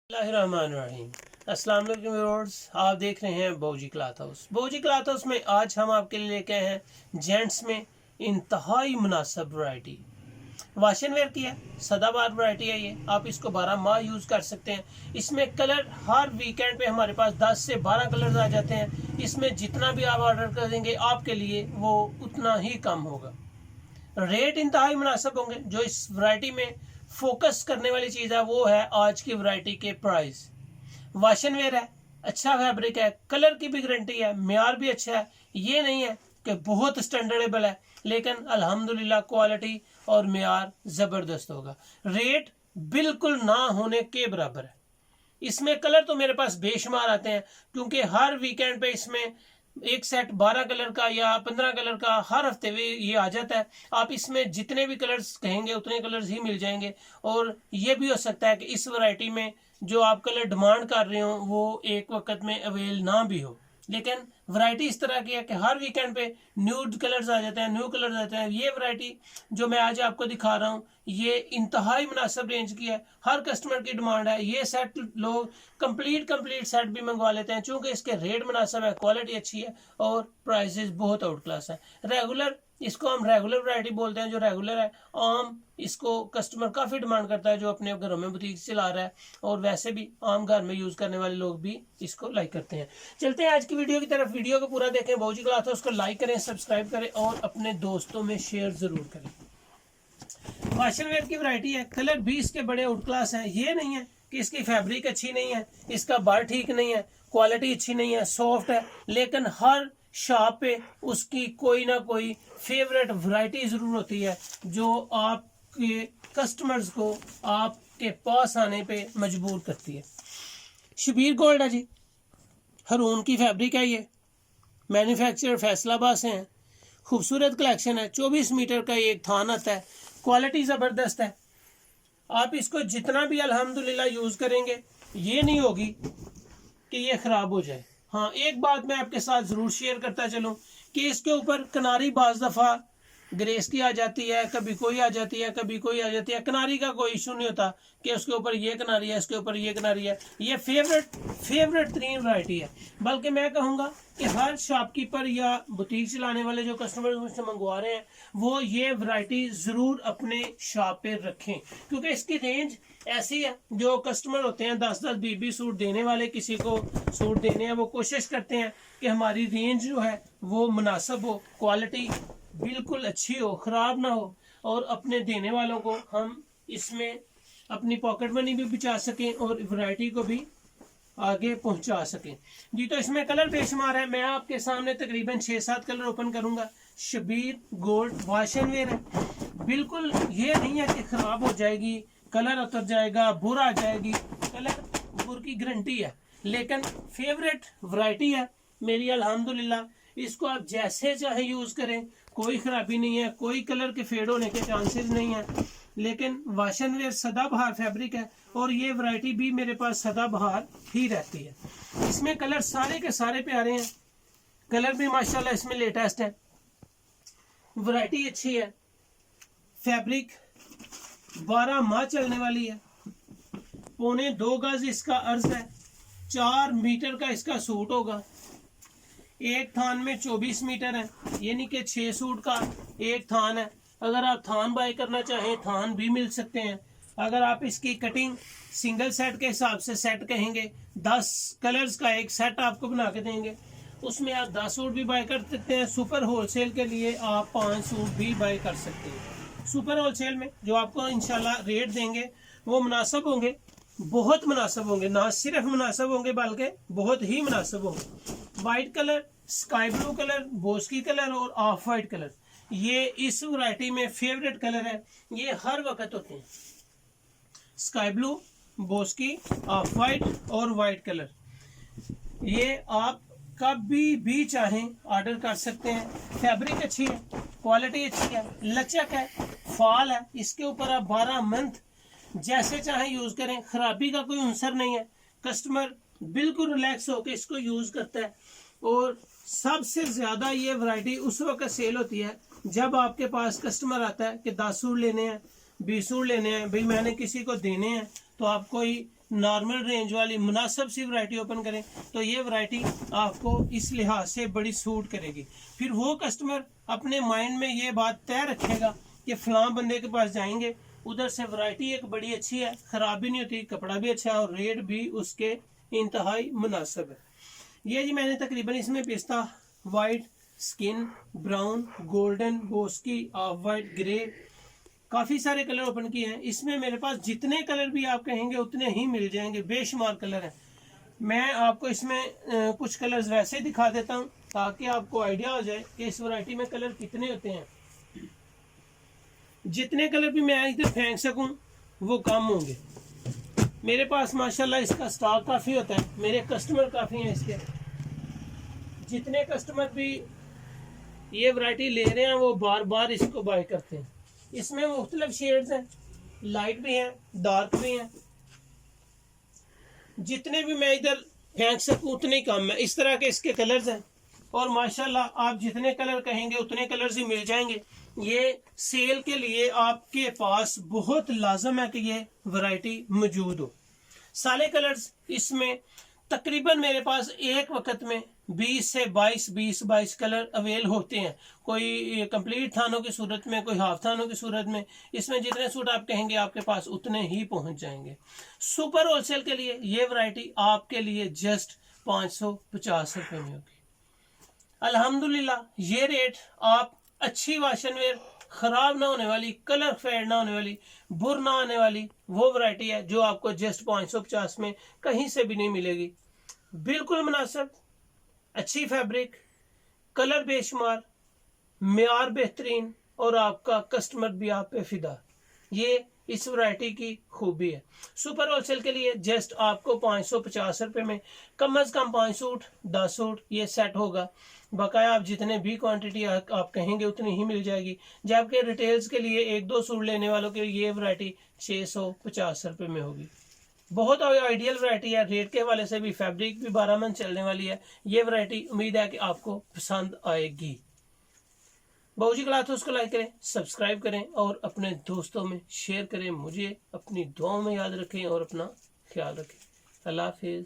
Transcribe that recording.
बिस्मिल्लाहिर्रहमानिर्रहीम। अस्सलाम वालेकुम व्यूअर्स, आप देख रहे हैं बौजी क्लॉथ हाउस। बौजी क्लॉथ हाउस में आज हम आपके लिए लेके आए हैं जेंट्स में इंतहाई मुनासिब वैरायटी। वाशन वेयर की है, सदाबहार वैरायटी है। ये आप इसको 12 माह यूज़ कर सकते हैं। इसमें कलर हर वीकेंड पे हमारे पास 10 से 12 कलर्स आ जाते हैं। इसमें जितना भी आप ऑर्डर कर देंगे आपके लिए वो उतना ही कम होगा। रेट इंतहाई मुनासिब होंगे। जो इस वैरायटी में फोकस करने वाली चीज़ है वो है आज की वैरायटी के प्राइस। वाशन वेयर है, अच्छा फैब्रिक है, कलर की भी गारंटी है, म्यार भी अच्छा है। ये नहीं है कि बहुत स्टैंडर्डेबल है, लेकिन अल्हम्दुलिल्लाह क्वालिटी और म्यार ज़बरदस्त होगा। रेट बिल्कुल ना होने के बराबर है। इसमें कलर तो मेरे पास बेशुमार आते हैं, क्योंकि हर वीकेंड पे इसमें एक सेट 12 कलर का या 15 कलर का हर हफ्ते में ये आ जाता है। आप इसमें जितने भी कलर्स कहेंगे उतने कलर्स ही मिल जाएंगे। और ये भी हो सकता है कि इस वैरायटी में जो आप कलर डिमांड कर रहे हो वो एक वक्त में अवेल ना भी हो, लेकिन वैरायटी इस तरह की है कि हर वीकेंड पे न्यू कलर्स आ जाते हैं, न्यू कलर्स आते हैं। ये वैरायटी जो मैं आज आपको दिखा रहा हूँ ये इंतहाई मुनासिब रेंज की है, हर कस्टमर की डिमांड है। ये सेट लोग कंप्लीट सेट भी मंगवा लेते हैं, चूंकि इसके रेट मुनासिब है, क्वालिटी अच्छी है और प्राइसेस बहुत आउट क्लास है। रेगुलर, इसको हम रेगुलर वैरायटी बोलते हैं। जो रेगुलर है, आम इसको कस्टमर काफ़ी डिमांड करता है जो अपने घरों में बुटीक चला रहा है, और वैसे भी आम घर में यूज़ करने वाले लोग भी इसको लाइक करते हैं। चलते हैं आज की वीडियो की तरफ। वीडियो को पूरा देखें, बौजी क्लॉथ हाउस उसको लाइक करें, सब्सक्राइब करें और अपने दोस्तों में शेयर ज़रूर करें। वाशन वेयर की वैरायटी है, कलर भी इसके बड़े आउट क्लास हैं। ये नहीं है कि इसकी फैब्रिक अच्छी नहीं है, इसका बर ठीक नहीं है, क्वालिटी अच्छी नहीं है, सॉफ्ट है, लेकिन हर शॉप पे उसकी कोई ना कोई फेवरेट वैरायटी ज़रूर होती है जो आपके कस्टमर्स को आपके पास आने पे मजबूर करती है। शबीर गोल्ड है जी, हरून की फैब्रिक है। ये मैन्युफैक्चरर फैसलाबाद से हैं। खूबसूरत कलेक्शन है। 24 मीटर का एक थान आता है, क्वालिटी ज़बरदस्त है। आप इसको जितना भी अल्हम्दुलिल्लाह यूज़ करेंगे ये नहीं होगी कि ये ख़राब हो जाए। हाँ, एक बात मैं आपके साथ ज़रूर शेयर करता चलूँ कि इसके ऊपर किनारी बाज़ दफ़ा ग्रेस की आ जाती है, कभी कोई आ जाती है, कभी कोई आ जाती है। किनारी का कोई इशू नहीं होता कि उसके ऊपर ये किनारी है, इसके ऊपर ये किनारी है। ये फेवरेट तरीन वैरायटी है। बल्कि मैं कहूँगा कि हर शॉपकीपर या बुटीक चलाने वाले जो कस्टमर मुझसे मंगवा रहे हैं वो ये वैरायटी ज़रूर अपने शॉप पे रखें, क्योंकि इसकी रेंज ऐसी है। जो कस्टमर होते हैं 10-10, 20-20 सूट देने वाले, किसी को सूट देने हैं, वो कोशिश करते हैं कि हमारी रेंज जो है वो मुनासिब हो, क्वालिटी बिल्कुल अच्छी हो, ख़राब ना हो, और अपने देने वालों को हम इसमें अपनी पॉकेट मनी भी बचा सकें और वैरायटी को भी आगे पहुंचा सकें जी। तो इसमें कलर बेशुमार है। मैं आपके सामने तकरीबन 6-7 कलर ओपन करूंगा। शबीर गोल्ड वाशन वेयर है, बिल्कुल ये नहीं है कि ख़राब हो जाएगी, कलर उतर जाएगा, बुर आ जाएगी। कलर बुर की गारंटी है, लेकिन फेवरेट वैरायटी है मेरी अल्हम्दुलिल्लाह। इसको आप जैसे चाहे यूज़ करें, कोई ख़राबी नहीं है, कोई कलर के फेड होने के चांसेस नहीं है। लेकिन वाशन वेयर सदाबहार फैब्रिक है और ये वैरायटी भी मेरे पास सदाबहार ही रहती है। इसमें कलर सारे के सारे प्यारे हैं, कलर भी माशाल्लाह इसमें लेटेस्ट है, वैरायटी अच्छी है, फैब्रिक 12 माह चलने वाली है। 1.25 गज इसका अर्ज है, 4 मीटर का इसका सूट होगा। एक थान में 24 मीटर है, यानी कि 6 सूट का एक थान है। अगर आप थान बाय करना चाहें थान भी मिल सकते हैं। अगर आप इसकी कटिंग सिंगल सेट के हिसाब से सेट कहेंगे, 10 कलर्स का एक सेट आपको बना के देंगे, उसमें आप 10 सूट भी बाय कर सकते हैं। सुपर होलसेल के लिए आप 5 सूट भी बाय कर सकते हैं। सुपर होलसेल में जो आपको इंशाल्लाह रेट देंगे वो मुनासिब होंगे, बहुत मुनासिब होंगे, ना सिर्फ मुनासिब होंगे बल्कि बहुत ही मुनासिब होंगे। White colour, sky blue colour, Boski colour और ऑफ वाइट कलर, ये इस वैरायटी में फेवरेट कलर है। ये हर वक्त होते हैं, sky blue, Boski, of white और वाइट कलर। ये आप कभी भी चाहें ऑर्डर कर सकते हैं। फैब्रिक अच्छी है, क्वालिटी अच्छी है, लचक है, फॉल है। इसके ऊपर आप 12 मंथ जैसे चाहें यूज़ करें, खराबी का कोई अंसर नहीं है। कस्टमर बिल्कुल रिलैक्स होकर इसको यूज़ करता है। और सबसे ज़्यादा ये वैरायटी उस वक्त सेल होती है जब आपके पास कस्टमर आता है कि 10 सूट लेने हैं, 20 सूट लेने हैं, भाई मैंने किसी को देने हैं, तो आप कोई नॉर्मल रेंज वाली मुनासिब सी वैरायटी ओपन करें तो ये वैरायटी आपको इस लिहाज से बड़ी सूट करेगी। फिर वो कस्टमर अपने माइंड में ये बात तय रखेगा कि फलां बंदे के पास जाएंगे, उधर से वैरायटी एक बड़ी अच्छी है, ख़राब भी नहीं होती, कपड़ा भी अच्छा है और रेट भी उसके इंतहाई मुनासिब है। ये जी मैंने तकरीबन इसमें पिस्ता, white, skin, brown, golden, Boski, of white, grey, काफ़ी सारे कलर ओपन किए हैं। इसमें मेरे पास जितने कलर भी आप कहेंगे उतने ही मिल जाएंगे, बेशुमार कलर हैं। मैं आपको इसमें कुछ कलर्स वैसे दिखा देता हूं ताकि आपको आइडिया हो जाए कि इस वैरायटी में कलर कितने होते हैं। जितने कलर भी मैं इधर फेंक सकूं वो कम होंगे। मेरे पास माशाल्लाह इसका स्टॉक काफ़ी होता है, मेरे कस्टमर काफ़ी हैं इसके। जितने कस्टमर भी ये वैरायटी ले रहे हैं वो बार बार इसको बाय करते हैं। इसमें मुख्तलिफ शेड्स हैं, लाइट भी हैं, डार्क भी हैं। जितने भी मैं इधर फेंक सकूं उतने ही कम है। इस तरह के इसके कलर्स हैं और माशाल्लाह आप जितने कलर कहेंगे उतने कलर्स ही मिल जाएंगे। ये सेल के लिए आपके पास बहुत लाजम है कि ये वैरायटी मौजूद हो। सारे कलर्स इसमें तकरीबन मेरे पास एक वक्त में 20 से 22 कलर अवेल होते हैं। कोई कंप्लीट थानों की सूरत में, कोई हाफ थानों की सूरत में। इसमें जितने सूट आप कहेंगे आपके पास उतने ही पहुंच जाएंगे। सुपर होलसेल के लिए ये वैरायटी आपके लिए जस्ट 550 रुपये में होगी। अल्हम्दुलिल्लाह ये रेट आप अच्छी वाशनवेयर, खराब ना होने वाली, कलर फेड ना होने वाली, बुर ना आने वाली वो वैरायटी है जो आपको जस्ट 550 में कहीं से भी नहीं मिलेगी। बिल्कुल मुनासिब, अच्छी फैब्रिक, कलर बेशुमार, मेयार बेहतरीन और आपका कस्टमर भी आप पे फिदा। ये इस वैरायटी की खूबी है। सुपर होलसेल के लिए जस्ट आपको 550 रुपये में कम अज कम 5 सूट 10 सूट ये सेट होगा। बकाया आप जितने भी क्वांटिटी आप कहेंगे उतनी ही मिल जाएगी। जबकि रिटेल्स के लिए 1-2 सूट लेने वालों के लिए ये वैरायटी 650 रुपये में होगी। बहुत आइडियल वैरायटी है। रेट के हवाले से भी, फैब्रिक भी 12 मंथ चलने वाली है। ये वैरायटी उम्मीद है कि आपको पसंद आएगी। बाबूजी क्लॉथ हाउस को लाइक करें, सब्सक्राइब करें और अपने दोस्तों में शेयर करें। मुझे अपनी दुआओं में याद रखें और अपना ख्याल रखें। अल्लाह हाफिज़।